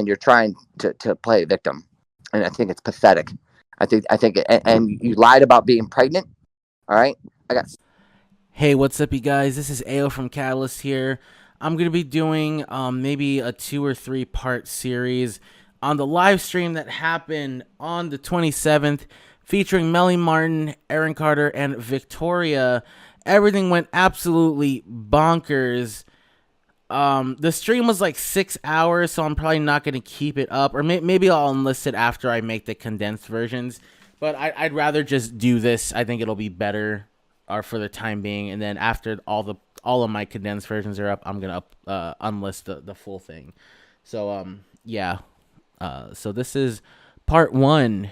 you're trying to play a victim, and I think it's pathetic. I think and you lied about being pregnant. All right, I got. Hey, what's up, you guys? This is Ao from Catalyst here. I'm going to be doing maybe a 2 or 3 part series on the live stream that happened on the 27th featuring Melanie Martin, Aaron Carter, and Viktoria. Everything went absolutely bonkers. The stream was like 6 hours, so I'm probably not going to keep it up. Or maybe I'll enlist it after I make the condensed versions. But I'd rather just do this. I think it'll be better for the time being. And then after all of my condensed versions are up, I'm going to unlist the full thing. So, yeah. So this is part 1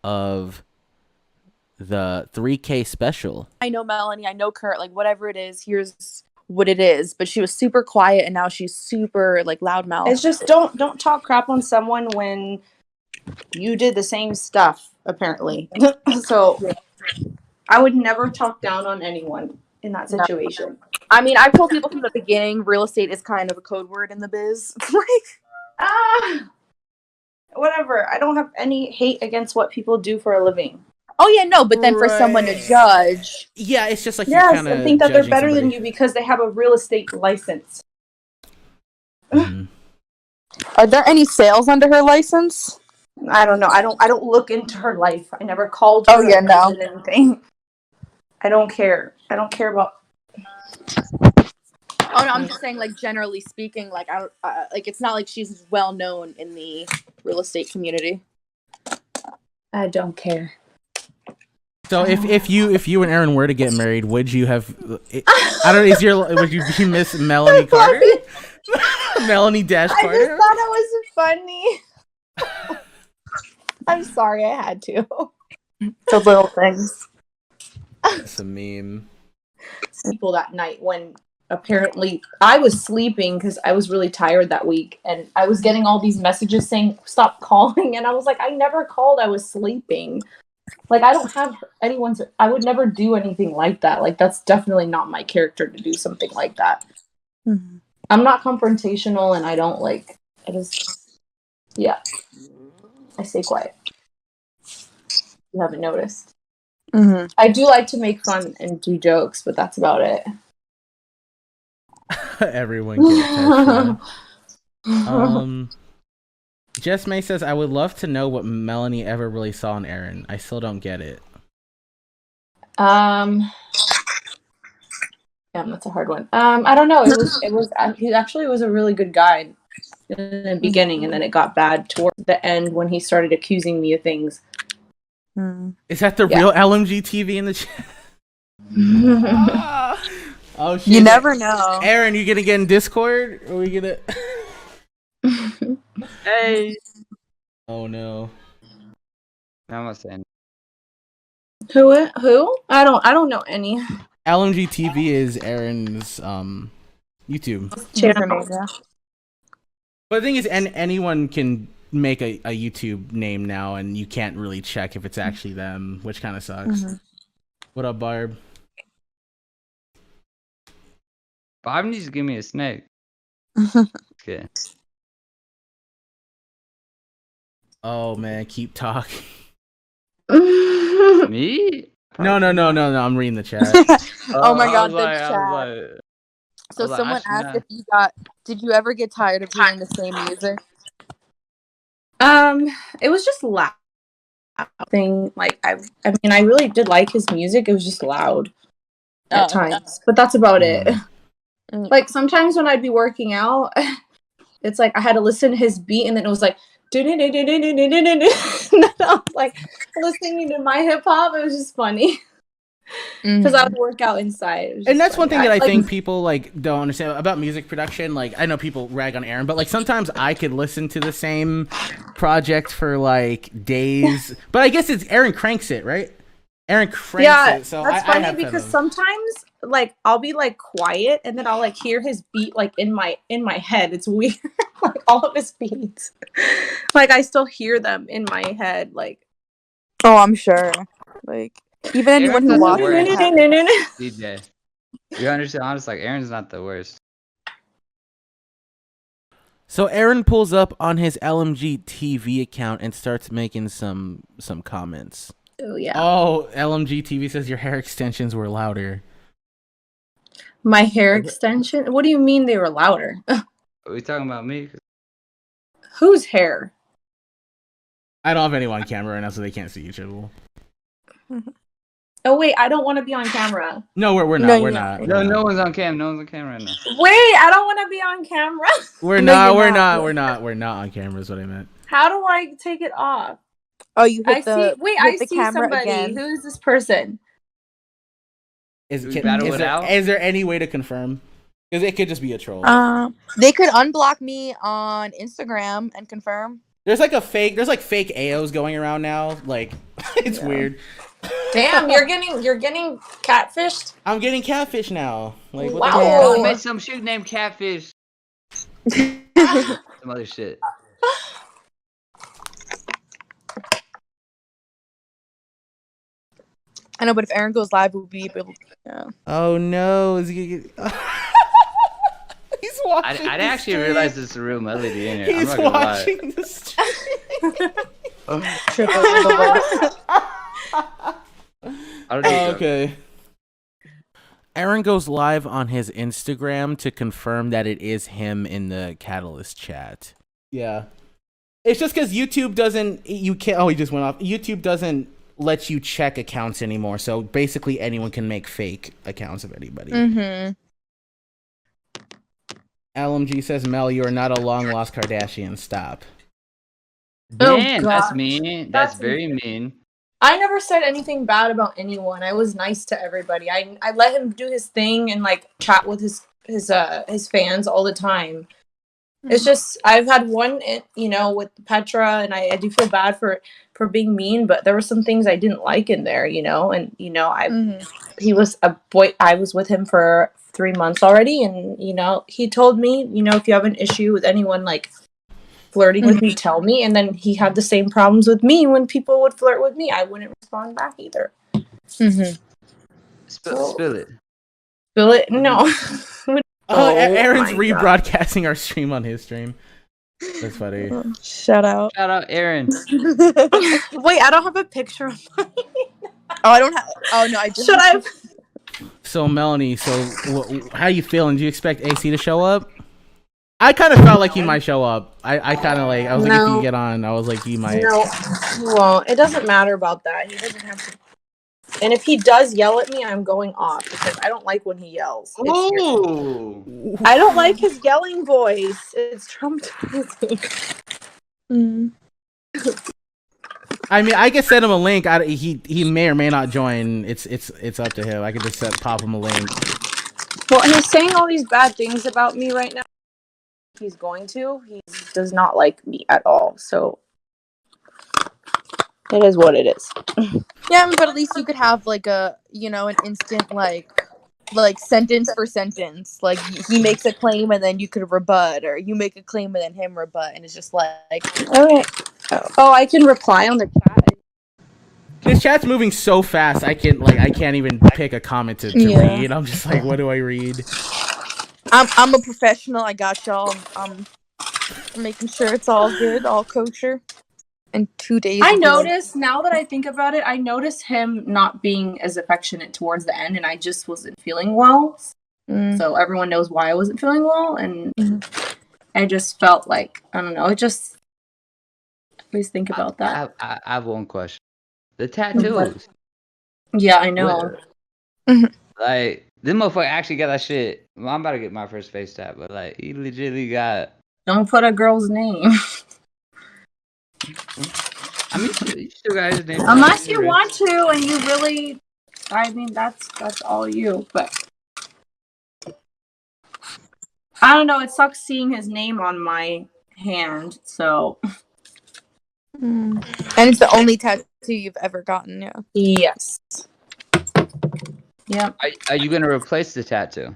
of the 3K special. I know Melanie, I know Kurt, like whatever it is, here's what it is. But she was super quiet and now she's super like loudmouth. It's just don't talk crap on someone when you did the same stuff, apparently. So I would never talk down on anyone in that situation. I mean, I've told people from the beginning, real estate is kind of a code word in the biz. Like, whatever. I don't have any hate against what people do for a living. Oh yeah, no, but then for someone to judge, yeah, it's just like yes, I think that they're better than you because they have a real estate license. Mm-hmm. Are there any sales under her license? I don't know. I don't look into her life. I never called her. Oh yeah, no. Anything. I don't care. I don't care about. Oh no, I'm just saying, like generally speaking, like like it's not like she's well known in the real estate community. I don't care. So if you and Aaron were to get married, would you have? I don't know. Would you be Miss Melanie Carter? Melanie Dash Carter. I just thought it was funny. I'm sorry, I had to. The little things. It's a meme. People that night when apparently I was sleeping because I was really tired that week, and I was getting all these messages saying stop calling, and I was like, I never called. I was sleeping. Like, I don't have anyone's. I would never do anything like that. Like, that's definitely not my character to do something like that. Mm-hmm. I'm not confrontational, and I don't like. I just, yeah. I stay quiet. You haven't noticed. Mm-hmm. I do like to make fun and do jokes, but that's about it. Everyone gets that. Jess May says, I would love to know what Melanie ever really saw in Aaron. I still don't get it. Yeah, that's a hard one. I don't know. He actually was a really good guy in the beginning, and then it got bad towards the end when he started accusing me of things. Is that the real LMG TV in the chat? Oh shit. You never know. Aaron, you gonna get in Discord? Or are we gonna Hey. Oh no. I'm not saying. Who? I don't know any. LMG TV is Aaron's YouTube channel. But the thing is, anyone can make a YouTube name now, and you can't really check if it's actually them, which kind of sucks. Mm-hmm. What up, Barb? Bob needs to give me a snake. Okay. Oh man, keep talking. Me? No. I'm reading the chat. Oh my god, the chat. So someone asked if did you ever get tired of hearing the same music? It was just loud. Like I mean, I really did like his music. It was just loud at times, but that's about it. Like sometimes when I'd be working out, it's like I had to listen to his beat, and then it was like, and then I was like listening to my hip hop. It was just funny because I would work out inside. And that's one thing that I think people like don't understand about music production. Like I know people rag on Aaron, but like sometimes I could listen to the same project for like days. But I guess it's Aaron cranks it, right? Aaron cranks it. So that's funny because sometimes like I'll be like quiet and then I'll like hear his beat like in my head. It's weird. Like all of his beats. Like I still hear them in my head. Like oh, I'm sure. Like even anyone who watches DJ. You understand? Honestly, like Aaron's not the worst. So Aaron pulls up on his LMG TV account and starts making some comments. Oh yeah. Oh, LMG TV says your hair extensions were louder. My hair extension? What do you mean they were louder? Are we talking about me? Whose hair? I don't have anyone on camera right now, so they can't see each other. Oh wait, I don't want to be on camera. No, we're not. No, We're you're not. No, no one's on cam. No one's on camera right now. Wait, I don't want to be on camera. We're No, not. you're We're not. not on camera. Is what I meant. How do I take it off? Oh, you hit I the see. Wait, hit I the see camera somebody. again. Who is this person? Is we battle it out? there any way to confirm? Because it could just be a troll. They could unblock me on Instagram and confirm. There's like fake AOs going around now. Like it's weird. Damn, you're getting catfished. I'm getting catfish now. Like what Wow. the Oh, hell? I made some shit named Catfish. Some other shit. I know, but if Aaron goes live, we'll be able. Yeah. Oh no! Is he? He's watching. I'd actually realize it's a real Melody in it. He's I'm not gonna watching the stream. Triple the I don't know. Okay. Aaron goes live on his Instagram to confirm that it is him in the Catalyst chat. Yeah. It's just because YouTube doesn't. You can't. Oh, he just went off. YouTube doesn't let you check accounts anymore. So basically, anyone can make fake accounts of anybody. Mm-hmm. LMG says, Mel, you are not a long lost Kardashian. Stop. Damn, that's God. mean. That's That's very mean. I never said anything bad about anyone. I was nice to everybody. I let him do his thing and like chat with his fans all the time. It's just I've had one, with Petra, and I do feel bad for being mean, but there were some things I didn't like in there, and he was a boy. I was with him for 3 months already, and he told me, if you have an issue with anyone like flirting with me, tell me. And then he had the same problems with me when people would flirt with me. I wouldn't respond back either. Mm-hmm. Spill it. Spill it? No. Aaron's my rebroadcasting our stream on his stream. That's funny. Shout out. Shout out Aaron. Wait, I don't have a picture of mine. Oh, I don't have. Oh no, I just. Should I? So Melanie, how you feeling? Do you expect AC to show up? I kind of felt like he might show up. I kind of like. I was like, if he get on, I was like, he might. No, he won't. It doesn't matter about that. He doesn't have to. And if he does yell at me, I'm going off because I don't like when he yells. Oh. I don't like his yelling voice. It's traumatizing. Mm. I mean, I can send him a link. He may or may not join. It's up to him. I can just pop him a link. Well, he's saying all these bad things about me right now. He's going to. He does not like me at all. So it is what it is. Yeah, but at least you could have like an instant like sentence for sentence. Like he makes a claim and then you could rebut, or you make a claim and then him rebut, and it's just like Okay. Oh, I can reply on the chat. This chat's moving so fast. I can't even pick a comment to read. I'm just like, what do I read? I'm a professional. I got y'all. I'm making sure it's all good, all kosher. And 2 days. I noticed, now that I think about it, I noticed him not being as affectionate towards the end, and I just wasn't feeling well. So everyone knows why I wasn't feeling well, and I just felt like, I don't know, always think about that. I have one question. The tattoos. Yeah, I know. Like, this motherfucker actually got that shit. Well, I'm about to get my first face tat, but like, he legitimately got. Don't put a girl's name. I mean, you still got his name. Unless you want to, and you really, I mean, that's all you, but I don't know, it sucks seeing his name on my hand, so. And it's the only tattoo you've ever gotten, yeah. Yes. Yep. Are you gonna replace the tattoo?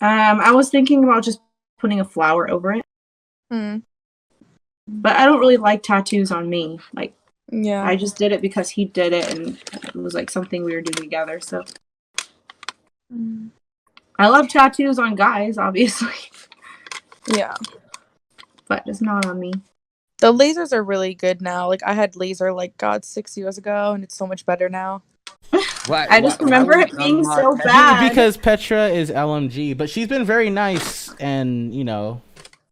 I was thinking about just putting a flower over it. But I don't really like tattoos on me. Like, yeah. I just did it because he did it, and it was like something we were doing together. So, I love tattoos on guys, obviously. Yeah. but it's not on me. The lasers are really good now. Like I had laser 6 years ago, and it's so much better now. I just remember it being so bad because Petra is LMG, but she's been very nice, and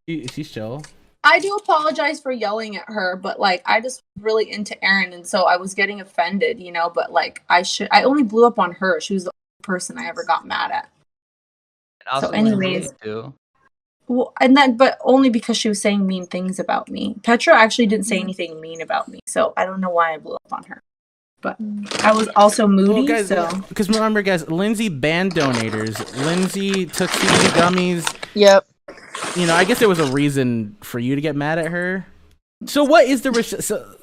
she's chill. I do apologize for yelling at her, but I just really into Aaron, and so I was getting offended, but I only blew up on her. She was the only person I ever got mad at. So anyways, well, but only because she was saying mean things about me. Petra actually didn't say anything mean about me, so I don't know why I blew up on her. But I was also moody, because remember, guys, Lindsay banned donators. Lindsay took CBD gummies. Yep. I guess there was a reason for you to get mad at her. So what is the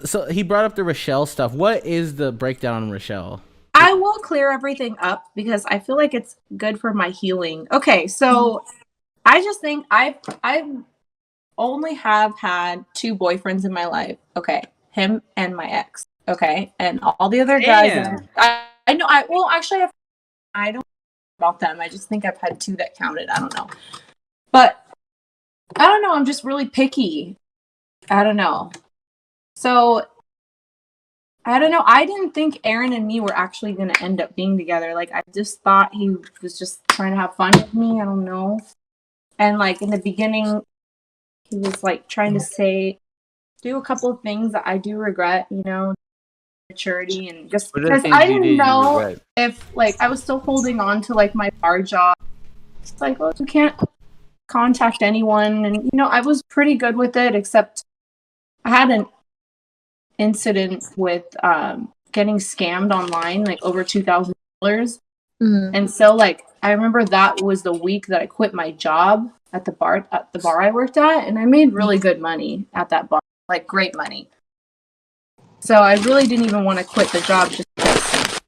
so he brought up the Rochelle stuff. What is the breakdown on Rochelle? I will clear everything up because I feel like it's good for my healing. Okay, so I just think I only have had 2 boyfriends in my life. Okay, him and my ex. Okay, and all the other guys. I know. I don't know about them. I just think I've had 2 that counted. I don't know, but I don't know. I'm just really picky. I don't know. So I don't know. I didn't think Aaron and me were actually going to end up being together. I just thought he was just trying to have fun with me. I don't know. And in the beginning, he was trying to do a couple of things that I do regret, maturity, and just because I didn't know if I was still holding on to my bar job. It's you can't contact anyone, and I was pretty good with it, except I had an incident with getting scammed online, over $2,000. And so I remember that was the week that I quit my job at the bar I worked at, and I made really good money at that bar, great money. So I really didn't even want to quit the job just because.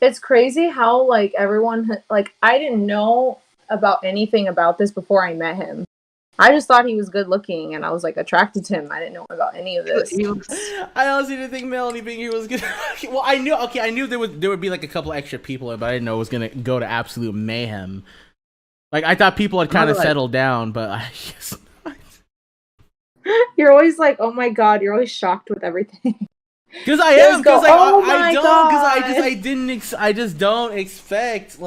It's crazy how everyone I didn't know about anything about this before I met him. I just thought he was good looking, and I was attracted to him. I didn't know about any of this. I honestly didn't think Melanie being here was good. Well, I knew there would be a couple extra people, but I didn't know it was gonna go to absolute mayhem. I thought people had kind of settled down, but I guess not. You're always oh my god, you're always shocked with everything. Because I am, because I just don't expect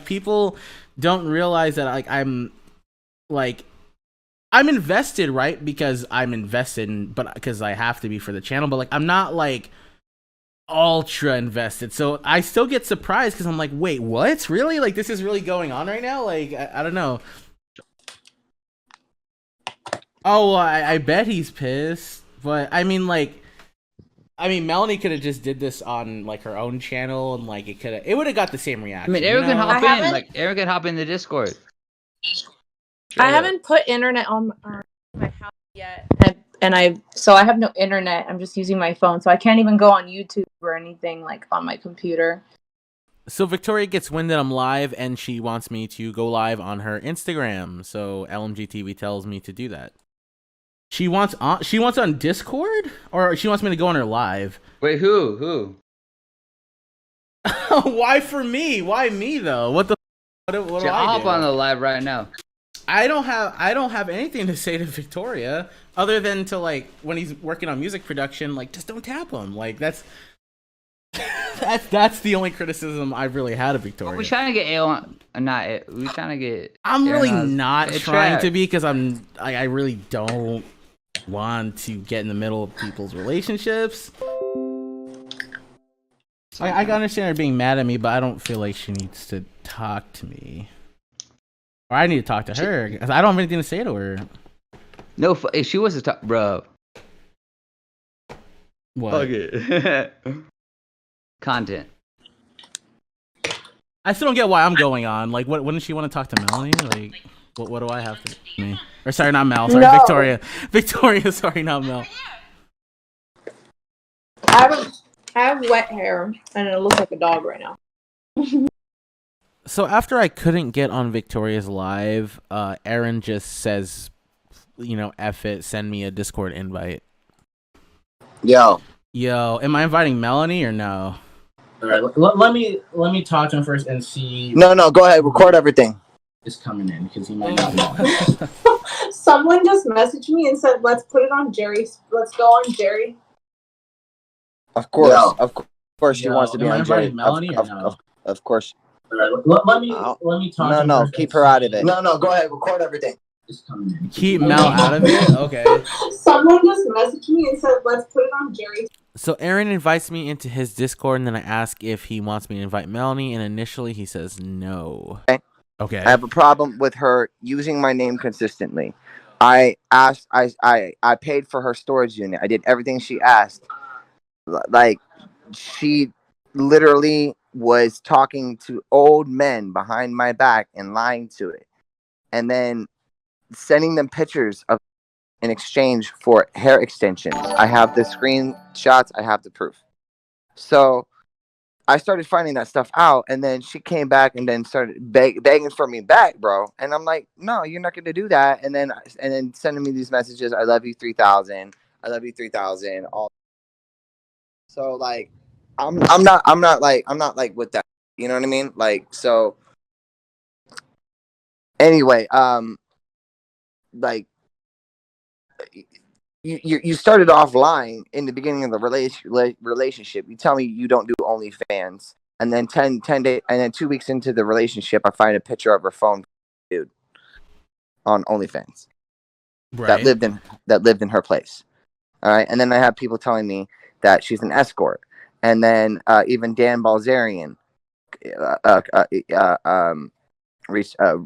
people don't realize that I'm invested, right? Because I'm invested, but because I have to be for the channel. But I'm not ultra invested, so I still get surprised because I'm wait, what? Really? This is really going on right now? I don't know. Oh, I bet he's pissed. But I mean, Melanie could have just did this on her own channel, and it would have got the same reaction. I mean, Aaron can hop in. Aaron can hop in the Discord. I haven't put internet on my house yet, and I have no internet. I'm just using my phone, so I can't even go on YouTube or anything on my computer. So Victoria gets wind that I'm live, and she wants me to go live on her Instagram. So LMGTV tells me to do that. She wants on Discord, or she wants me to go on her live. Wait, who? Why for me? Why me though? What do I do? I'll hop on the live right now. I don't have anything to say to Victoria other than to when he's working on music production, just don't tap him. That's the only criticism I've really had of Victoria. We're trying to get Ale on, we're trying to get. I'm really not trying to be, because I really don't want to get in the middle of people's relationships. I can understand her being mad at me, but I don't feel like she needs to talk to me. Or I need to talk to her, because I don't have anything to say to her. No, if she was to talk, bro. What? Okay. Content. I still don't get why I'm going on. Wouldn't she want to talk to Melanie? What do I have to do? Me? Or sorry, not Mel. Sorry, no. Victoria. Sorry, not Mel. I have wet hair, and it looks like a dog right now. So after I couldn't get on Victoria's live, Aaron just says, F it, send me a Discord invite. Yo, am I inviting Melanie or no? All right, let me talk to him first and see. No, go ahead, record everything. Is coming in because he might not know. Someone just messaged me and said, "Let's put it on Jerry's. Let's go on Jerry." Of course, Yo. of course, she wants to be am I on inviting Jerry. Melanie or no? Of course. All right, let me talk. No, keep her out of it. No, go ahead, record everything. Keep Mel out of it? Okay. Someone just messaged me and said, "Let's put it on Jerry." So Aaron invites me into his Discord, and then I ask if he wants me to invite Melanie, and initially he says no. Okay. I have a problem with her using my name consistently. I paid for her storage unit. I did everything she asked. Like, she literally was talking to old men behind my back and lying to it, and then sending them pictures of in exchange for hair extensions. I have the screenshots. I have the proof. So I started finding that stuff out, and then she came back and then started begging for me back, bro. And I'm like, no, you're not going to do that. And then sending me these messages. I love you 3,000. I love you 3,000. All. So like, I'm not like with that. You know what I mean? Like, so. Anyway, like. You started off lying in the beginning of the relationship. You tell me you don't do OnlyFans, and then 10 days, and then 2 weeks into the relationship, I find a picture of her phone, dude, on OnlyFans, Right. that lived in her place. All right, and then I have people telling me that she's an escort, and then even Dan Balzerian,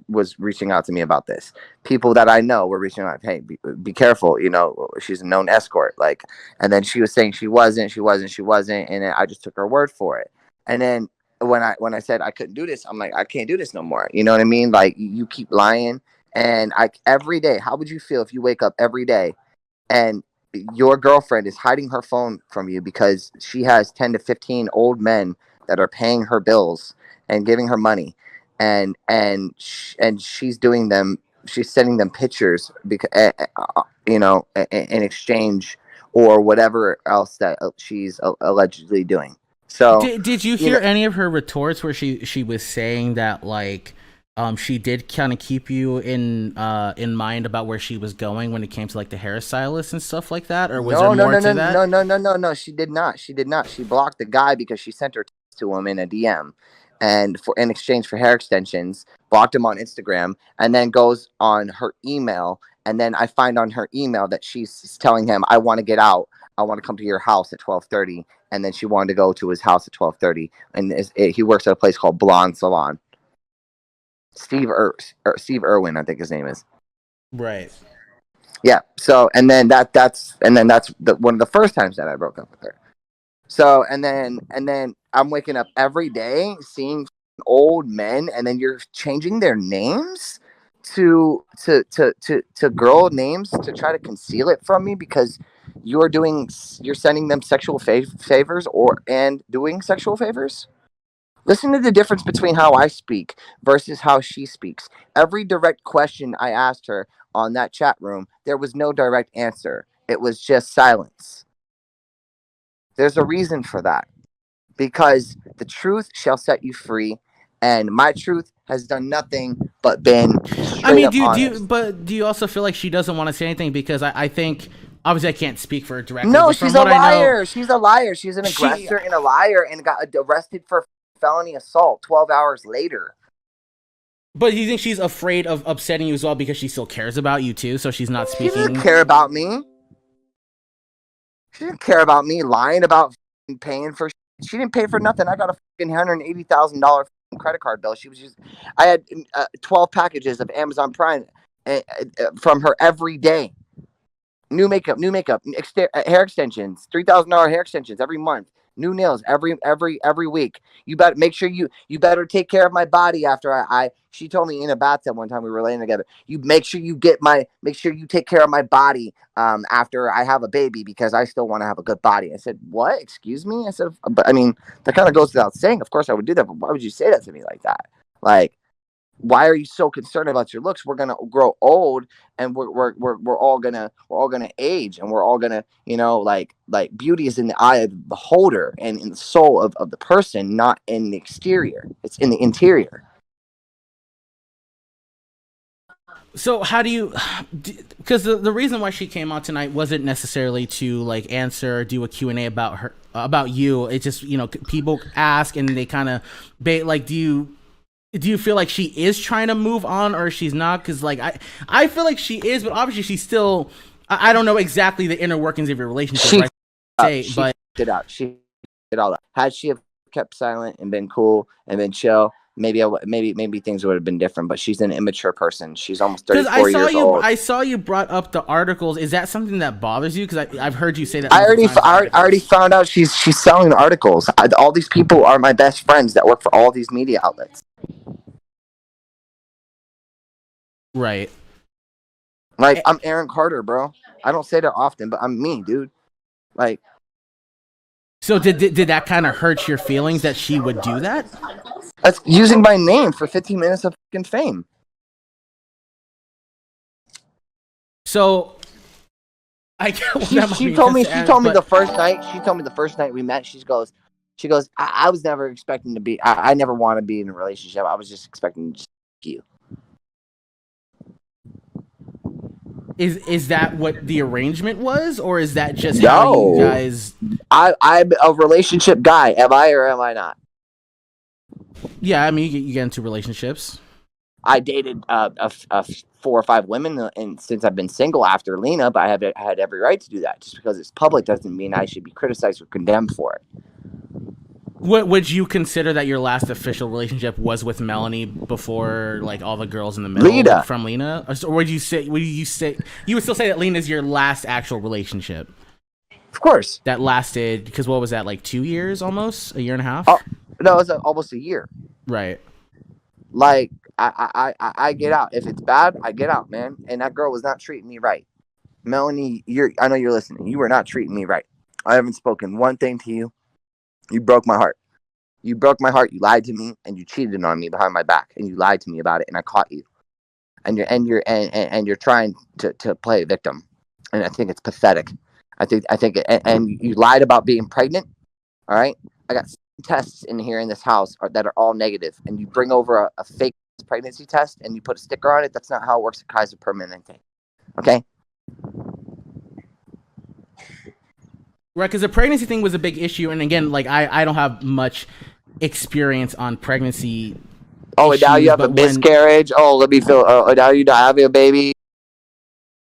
was reaching out to me about this. People that I know were reaching out, hey, be careful, you know, she's a known escort. Like, and then she was saying she wasn't, and then I just took her word for it. And then when I said I couldn't do this, I'm like, I can't do this no more. You know what I mean? Like, you keep lying, and every day, how would you feel if you wake up every day and your girlfriend is hiding her phone from you because she has 10 to 15 old men that are paying her bills and giving her money, and she's doing them, she's sending them pictures because you know, in exchange or whatever else that she's allegedly doing. So did you hear any of her retorts where she was saying that, like, she did kind of keep you in mind about where she was going when it came to like the hairstylist and stuff like that, or was there more to that? No, she did not. She blocked the guy because she sent her to him in a DM, and in exchange for hair extensions, blocked him on Instagram, and then goes on her email, and then I find on her email that she's telling him, I want to get out, I want to come to your house at 12:30, and then she wanted to go to his house at 12:30, and he works at a place called Blonde Salon. Steve Irwin, I think his name is. Right. Yeah. So, and then that's one of the first times that I broke up with her. So, and then I'm waking up every day seeing old men, and then you're changing their names to girl names to try to conceal it from me because you're sending them sexual favors and doing sexual favors. Listen to the difference between how I speak versus how she speaks. Every direct question I asked her on that chat room, there was no direct answer. It was just silence. There's a reason for that. Because the truth shall set you free, and my truth has done nothing but been straight up honest. Do you also feel like she doesn't want to say anything? Because I think, obviously I can't speak for her directly. No, she's a liar. She's a liar. She's an aggressor and a liar, and got arrested for felony assault 12 hours later. But do you think she's afraid of upsetting you as well because she still cares about you too, so she's not speaking? She doesn't care about me. She didn't care about me lying about paying for. She didn't pay for nothing. I got a fucking $180,000 credit card bill. I had 12 packages of Amazon Prime from her every day. New makeup, hair extensions, $3,000 hair extensions every month. New nails every week. You better make sure you better take care of my body after she told me in a bathtub one time we were laying together. You make sure you take care of my body after I have a baby because I still want to have a good body. I said, what? Excuse me? I said, but I mean, that kind of goes without saying. Of course I would do that, but why would you say that to me like that? Like, why are you so concerned about your looks? We're gonna grow old, and we're all gonna age, and we're all gonna, you know, like beauty is in the eye of the beholder and in the soul of the person, not in the exterior. It's in the interior. So how do you? Because the reason why she came on tonight wasn't necessarily to like answer or do a Q&A about her about you. It's just people ask and they kind of like do you feel like she is trying to move on or she's not? Because like I feel like she is, but obviously she's still. I don't know exactly the inner workings of your relationship. She did out. She did all that. Had she have kept silent and been cool and been chill, maybe things would have been different. But she's an immature person. She's almost 34 years old. I saw you brought up the articles. Is that something that bothers you? Because I've heard you say that. I already found out she's selling the articles. All these people are my best friends that work for all these media outlets. Right. Like I'm Aaron Carter, bro. I don't say that often, but I'm me, dude. Like. So did that kind of hurt your feelings that she would do that? That's using my name for 15 minutes of fucking fame. So she told me the first night we met, she goes, I was never expecting to be, I never want to be in a relationship. I was just expecting to just you. Is that what the arrangement was, or is that just how you guys? I'm a relationship guy. Am I or am I not? Yeah, I mean, you get into relationships. I dated 4 or 5 women, and since I've been single after Lena, but I had every right to do that. Just because it's public doesn't mean I should be criticized or condemned for it. What would you consider that your last official relationship was with Melanie before, like all the girls in the middle Lena. From Lena? Or would you say you would still say that Lena's your last actual relationship? Of course. That lasted, because what was that, like 2 years, almost a year and a half? Oh, no, it was almost a year. Right. Like I get out. If it's bad, I get out, man. And that girl was not treating me right. Melanie, I know you're listening. You were not treating me right. I haven't spoken one thing to you. You broke my heart. You broke my heart. You lied to me, and you cheated on me behind my back, and you lied to me about it, and I caught you. And you're trying to play a victim, and I think it's pathetic. I think and you lied about being pregnant. All right, I got tests in here in this house that are all negative, and you bring over a fake pregnancy test and you put a sticker on it. That's not how it works at Kaiser Permanente. Okay. Right, because the pregnancy thing was a big issue, and again, like I don't have much experience on pregnancy. Oh, and now you have a miscarriage. Oh, let me feel. Oh, now you have a baby.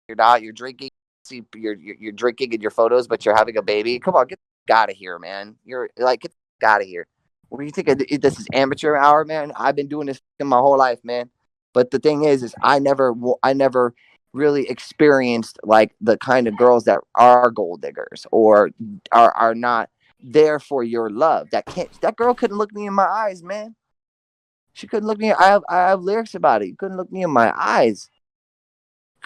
You're drinking. See, you're drinking in your photos, but you're having a baby. Come on, get out of here, man. You're like, get out of here. What do you think? This is amateur hour, man. I've been doing this in my whole life, man. But the thing is I never really experienced like the kind of girls that are gold diggers or are not there for your love. That girl couldn't look me in my eyes, man. She couldn't look me. I have lyrics about it. You couldn't look me in my eyes.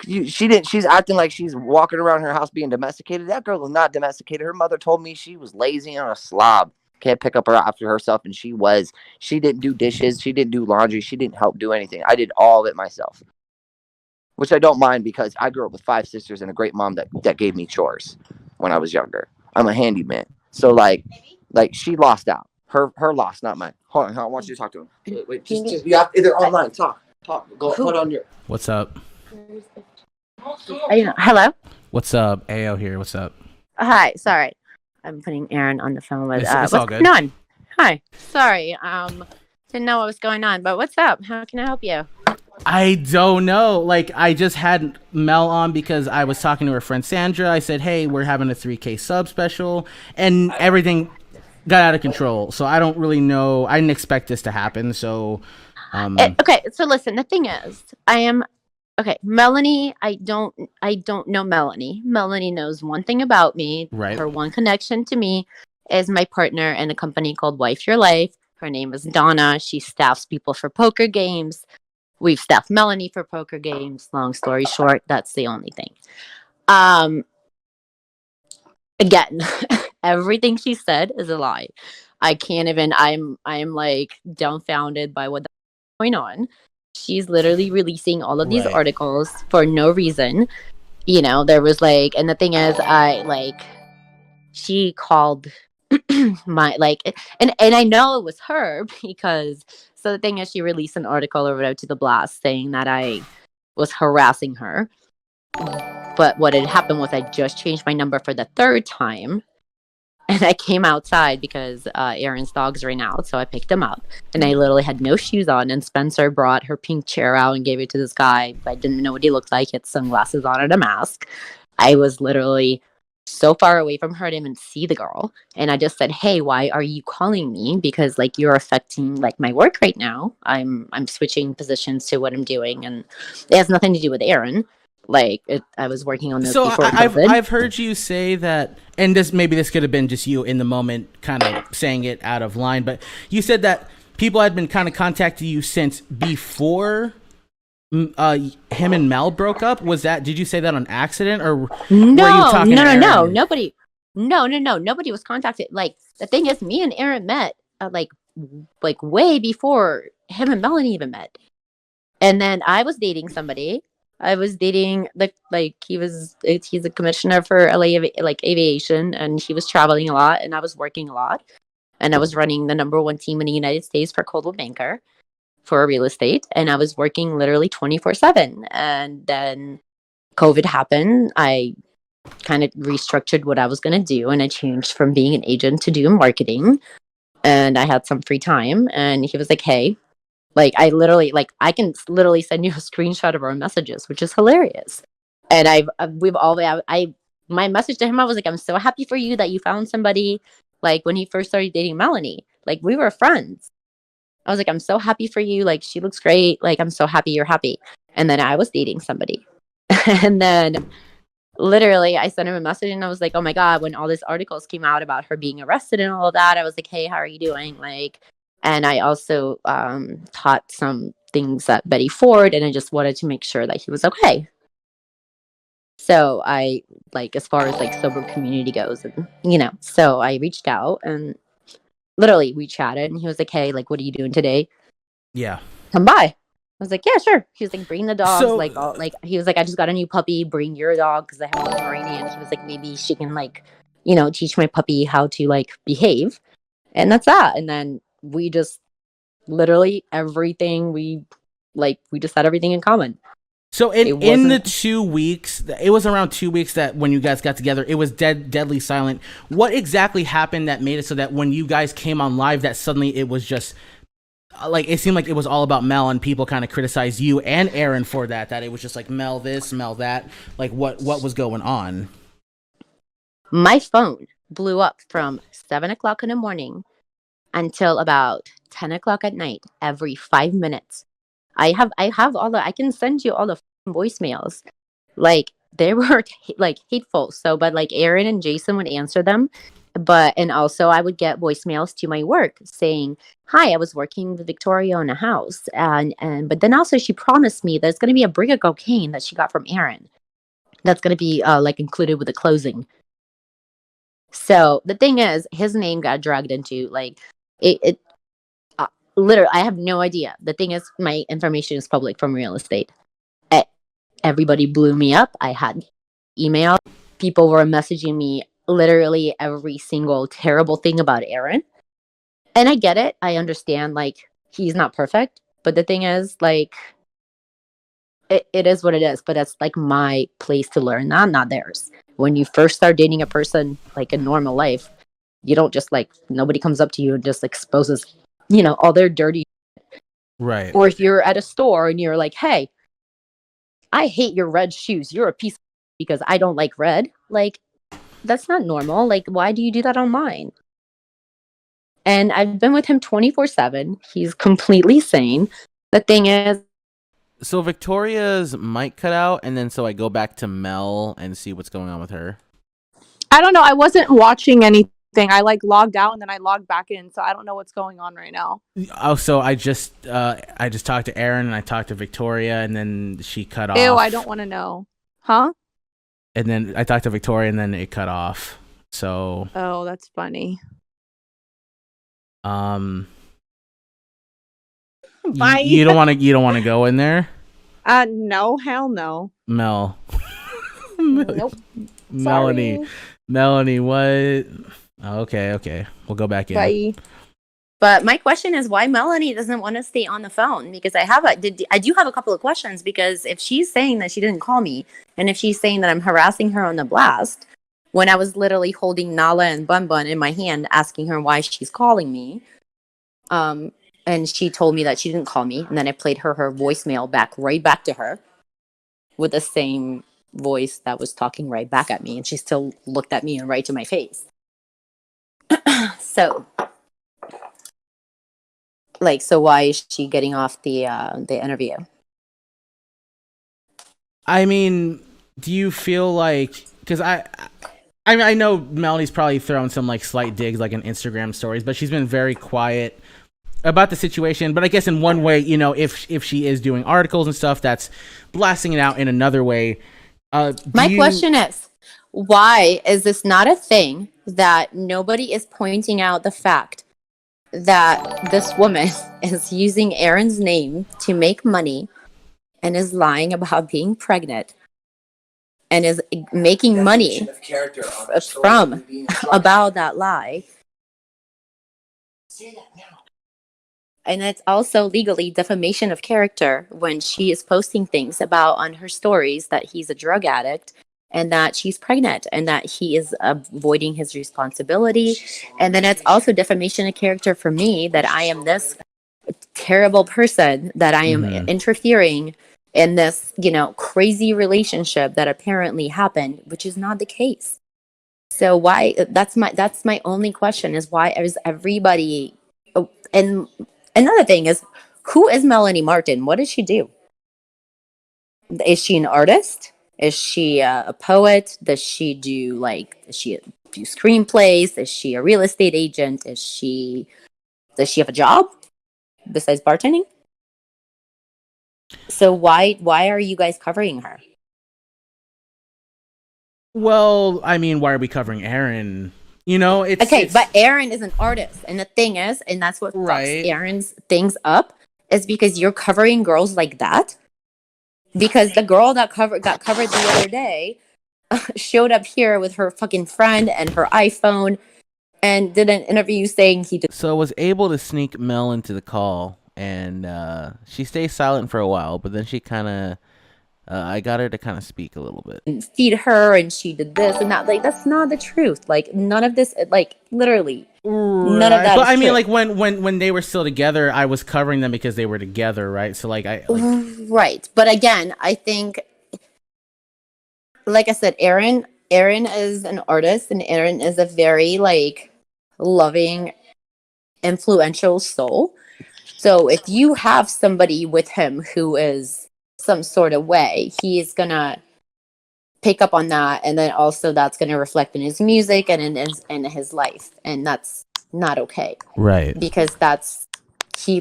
She didn't. She's acting like she's walking around her house being domesticated. That girl was not domesticated. Her mother told me she was lazy and a slob. Can't pick up her after herself, and she was. She didn't do dishes. She didn't do laundry. She didn't help do anything. I did all of it myself, which I don't mind because I grew up with 5 sisters and a great mom that gave me chores when I was younger. I'm a handyman, so like she lost out. Her loss, not mine. Hold on, I want you to talk to him. Wait, just you have either online. Talk. Go. Hold on your. What's up? Hello. What's up? AO here. What's up? Hi. Sorry, I'm putting Aaron on the phone with. It's what's all good. going on? Hi. Sorry. Didn't know what was going on, but what's up? How can I help you? I don't know. Like, I just had Mel on because I was talking to her friend Sandra. I said, hey, we're having a 3K sub special, and everything got out of control. So I don't really know. I didn't expect this to happen. So, okay. So listen, the thing is, Melanie, I don't know Melanie. Melanie knows one thing about me. Right. Her one connection to me is my partner in a company called Wife Your Life. Her name is Donna. She staffs people for poker games. We've staffed Melanie for poker games. Long story short, that's the only thing. Again, everything she said is a lie. I can't even. I'm like dumbfounded by what's going on. She's literally releasing all of these articles for no reason. There was like, and the thing is, she called my and I know it was her because. So the thing is, she released an article or whatever to the blast saying that I was harassing her. But what had happened was I just changed my number for the third time. And I came outside because Aaron's dogs ran out. So I picked him up. And I literally had no shoes on. And Spencer brought her pink chair out and gave it to this guy. I didn't know what he looked like. He had sunglasses on and a mask. I was literally so far away from her, I didn't even see the girl. And I just said, hey, why are you calling me? Because like you're affecting like my work right now. I'm switching positions to what I'm doing. And it has nothing to do with Aaron. Like I was working on this before COVID. I've heard you say that, and this could have been just you in the moment kind of saying it out of line, but you said that people had been kind of contacting you since before him and Mel broke up. Did you say that on accident, or were you talking to Aaron? Nobody was contacted. Like the thing is, me and Aaron met like way before him and Melanie even met. And then I was dating somebody. I was dating he's a commissioner for LA aviation, and he was traveling a lot, and I was working a lot, and I was running the #1 team in the United States for Coldwell Banker for real estate, and I was working literally 24/7. And then COVID happened. I kind of restructured what I was going to do, and I changed from being an agent to doing marketing, and I had some free time. And he was like, hey, like I can literally send you a screenshot of our messages, which is hilarious. And my message to him, I was like, I'm so happy for you that you found somebody. Like when he first started dating Melanie, like we were friends. I was like, I'm so happy for you. Like she looks great. Like I'm so happy you're happy. And then I was dating somebody. And then literally I sent him a message, and I was like, oh my God, when all these articles came out about her being arrested and all of that, I was like, hey, how are you doing? Like, and I also taught some things at Betty Ford, and I just wanted to make sure that he was okay. So I, like, as far as like sober community goes, and so I reached out, and literally we chatted, and he was like, hey, like, what are you doing today? Yeah. Come by. I was like, yeah, sure. He was like, bring the dogs. He was like, I just got a new puppy. Bring your dog, because I have a Pomeranian. He was like, maybe she can like, teach my puppy how to like behave. And that's that. And then we just literally everything we just had everything in common. So in the 2 weeks, it was around 2 weeks that when you guys got together, it was deadly silent. What exactly happened that made it so that when you guys came on live, that suddenly it was just like, it seemed like it was all about Mel, and people kind of criticized you and Aaron for that it was just like Mel this, Mel that. Like what was going on? My phone blew up from 7:00 in the morning until about 10:00 at night. Every 5 minutes, I have I can send you all the voicemails. Like they were like hateful. So, but like Aaron and Jason would answer them, and also I would get voicemails to my work saying, "Hi, I was working with Viktoria on a house, but then also she promised me there's going to be a brick of cocaine that she got from Aaron. That's going to be like included with the closing." So the thing is, his name got dragged into like it literally, I have no idea. The thing is, my information is public from real estate. Everybody blew me up. I had email. People were messaging me literally every single terrible thing about Aaron. And I get it. I understand, like, he's not perfect. But the thing is, like, it is what it is. But that's, like, my place to learn that, not theirs. When you first start dating a person, like, in normal life, you don't just, like, nobody comes up to you and just exposes all their dirty. Right. Or if you're at a store and you're like, hey, I hate your red shoes. You're a piece of because I don't like red. Like, that's not normal. Like, why do you do that online? And I've been with him 24/7. He's completely sane. The thing is, so Victoria's mic cut out, and then so I go back to Mel and see what's going on with her. I don't know. I wasn't watching anything. I like logged out and then I logged back in, so I don't know what's going on right now. Oh, so I just talked to Aaron and I talked to Victoria, and then she cut off. Ew, I don't want to know. Huh? And then I talked to Victoria, and then it cut off. So. Oh, that's funny. Bye. You don't want to go in there? No, hell no. Mel. Nope. Melanie, what? Okay. We'll go back in. Bye. But my question is why Melanie doesn't want to stay on the phone, because I do have a couple of questions, because if she's saying that she didn't call me, and if she's saying that I'm harassing her on the blast when I was literally holding Nala and Bun Bun in my hand asking her why she's calling me, and she told me that she didn't call me, and then I played her voicemail right back to her with the same voice that was talking right back at me, and she still looked at me and right to my face. So why is she getting off the interview? I mean, do you feel like, because I know Melanie's probably thrown some like slight digs like in Instagram stories, but she's been very quiet about the situation. But I guess in one way, you know, if she is doing articles and stuff, that's blasting it out in another way. My question is, why is this not a thing that nobody is pointing out the fact that this woman is using Aaron's name to make money and is lying about being pregnant and is making money from about that lie? And it's also legally defamation of character when she is posting things about on her stories that he's a drug addict and that she's pregnant and that he is avoiding his responsibility. And then it's also defamation of character for me that I am this terrible person, that I am interfering in this, you know, crazy relationship that apparently happened, which is not the case. So why, that's my only question, is why is everybody, and another thing is, who is Melanie Martin? What does she do? Is she an artist? Is she a poet? Does she do screenplays? Is she a real estate agent? Does she have a job besides bartending? So why are you guys covering her? Well, I mean, why are we covering Aaron? You know, it's okay, but Aaron is an artist, and the thing is, and that's what fucks Aaron's things up, is because you're covering girls like that. Because the girl that got covered the other day showed up here with her fucking friend and her iPhone and did an interview saying he did. So was able to sneak Mel into the call, and she stays silent for a while, but then she kind of, I got her to kind of speak a little bit. And feed her, and she did this and that. Like, that's not the truth. Like, none of this, like, literally, none of that. But I mean, true. like when they were still together, I was covering them because they were together, right? So like right. But again, I think, like I said, Aaron is an artist, and Aaron is a very like loving, influential soul. So if you have somebody with him who is some sort of way, he's gonna pick up on that, and then also that's gonna reflect in his music and in his life, and that's not okay, right? Because he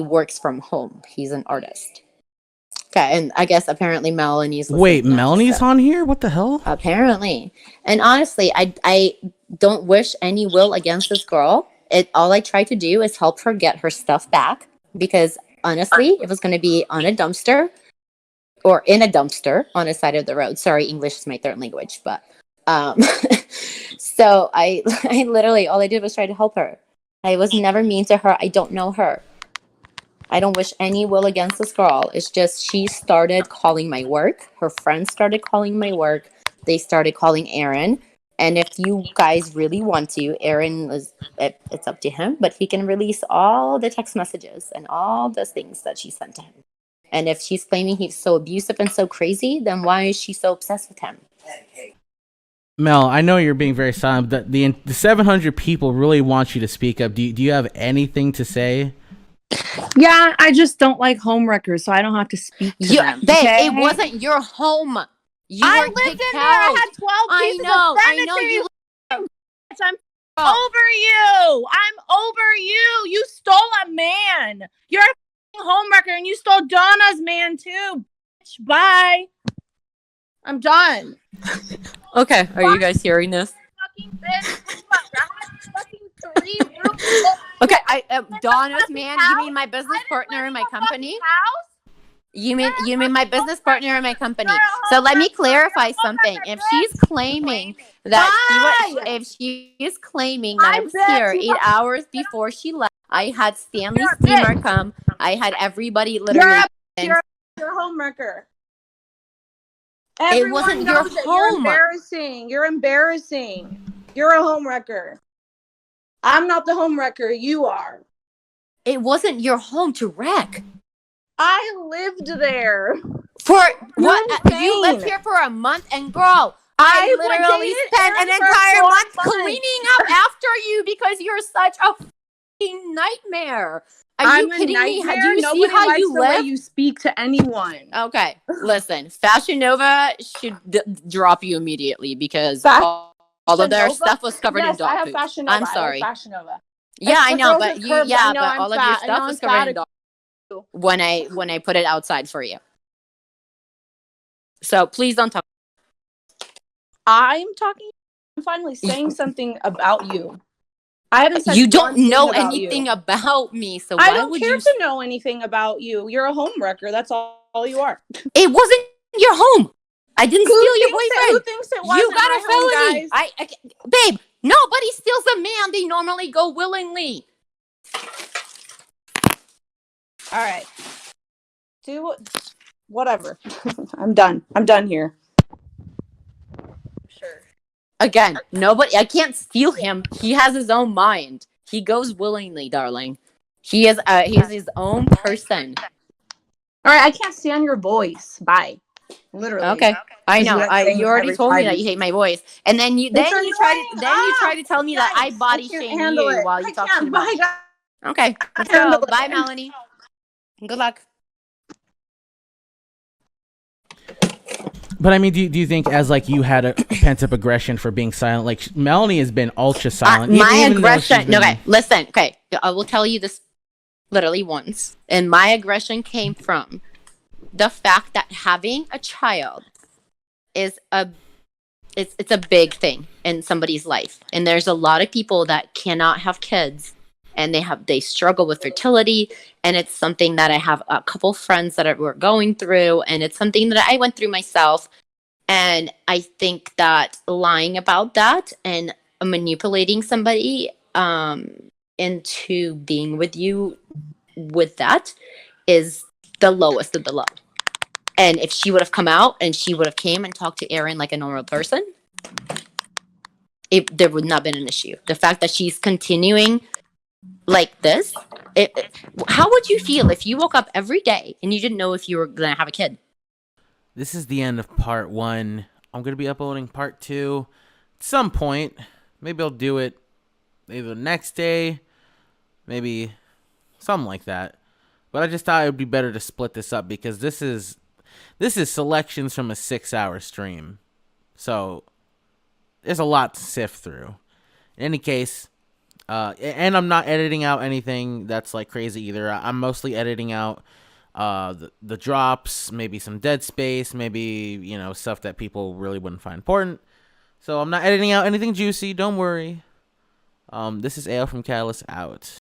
works from home. He's an artist. Okay, and I guess apparently Melanie's Melanie's on here? What the hell? Apparently. And honestly, I don't wish any will against this girl. All I try to do is help her get her stuff back, because honestly, it was going to be on a dumpster or in a dumpster on a side of the road. Sorry, English is my third language, but so I literally, all I did was try to help her. I was never mean to her. I don't know her. I don't wish any will against this girl. It's just she started calling my work. Her friends started calling my work. They started calling Aaron. And if you guys really want to, Aaron it's up to him, but he can release all the text messages and all the things that she sent to him. And if she's claiming he's so abusive and so crazy, then why is she so obsessed with him? Mel, I know you're being very silent, but the 700 people really want you to speak up. Do you have anything to say? Yeah, I just don't like homewreckers, so I don't have to speak to them. Okay? It wasn't your home. I lived in there. I had 12 pieces of furniture. I know you. I'm over you. I'm over you. You stole a man. You're a homewrecker, and you stole Donna's man too. Bitch. Bye. I'm done. Okay, are you guys hearing this? Okay, Donna's man. You mean my business partner in my company? You mean my business partner in my company. So let me clarify something. If she's claiming that if she is claiming that I was here 8 hours before she left, I had Stanley Steamer come. I had everybody literally. You're a homewrecker. It wasn't your home. You're embarrassing. You're a homewrecker. I'm not the homewrecker. You are. It wasn't your home to wreck. I lived there. For what? You lived here for a month, and girl, I literally spent an entire month cleaning up after you because you're such a fucking nightmare. Are you kidding me? Do you see how you live? The way you speak to anyone. Okay, listen. Fashion Nova should drop you immediately because all of their stuff was covered in dog poop. I'm sorry. Fashion Nova. Yeah, I know, but but all of your stuff was covered in dog poop when I put it outside for you. So please don't talk. I'm finally saying something about you. I haven't said you don't know anything about me, so why I don't would care you to know anything about you. You're a homewrecker. That's all you are. It wasn't your home. I didn't steal your boyfriend. Who thinks it was? You got a felony. Babe, nobody steals a man. They normally go willingly. All right. Whatever. I'm done. I'm done here. Sure. Again, nobody. I can't steal him. He has his own mind. He goes willingly, darling. He is his own person. All right. I can't stand your voice. Bye. Literally. Okay. I know. You already told me that you hate my voice, and then you try to tell me that I body shame you while you talk to me. Okay. Let's go. Bye, Melanie. Good luck. But I mean, do you think as like you had a pent up aggression for being silent? Like Melanie has been ultra silent. My aggression. Okay, listen. Okay, I will tell you this literally once, and my aggression came from the fact that having a child is it's a big thing in somebody's life, and there's a lot of people that cannot have kids, and they struggle with fertility, and it's something that I have a couple friends that were going through, and it's something that I went through myself. And I think that lying about that and manipulating somebody into being with you with that is the lowest of the low. And if she would have come out and she would have came and talked to Aaron like a normal person, there would not have been an issue. The fact that she's continuing like this, how would you feel if you woke up every day and you didn't know if you were going to have a kid? This is the end of part 1. I'm going to be uploading part 2 at some point. Maybe I'll do it maybe the next day, maybe something like that. But I just thought it would be better to split this up because this is selections from a 6-hour stream. So there's a lot to sift through. In any case, and I'm not editing out anything that's like crazy either. I'm mostly editing out the drops, maybe some dead space, maybe stuff that people really wouldn't find important. So I'm not editing out anything juicy. Don't worry. This is Ale from Catalyst out.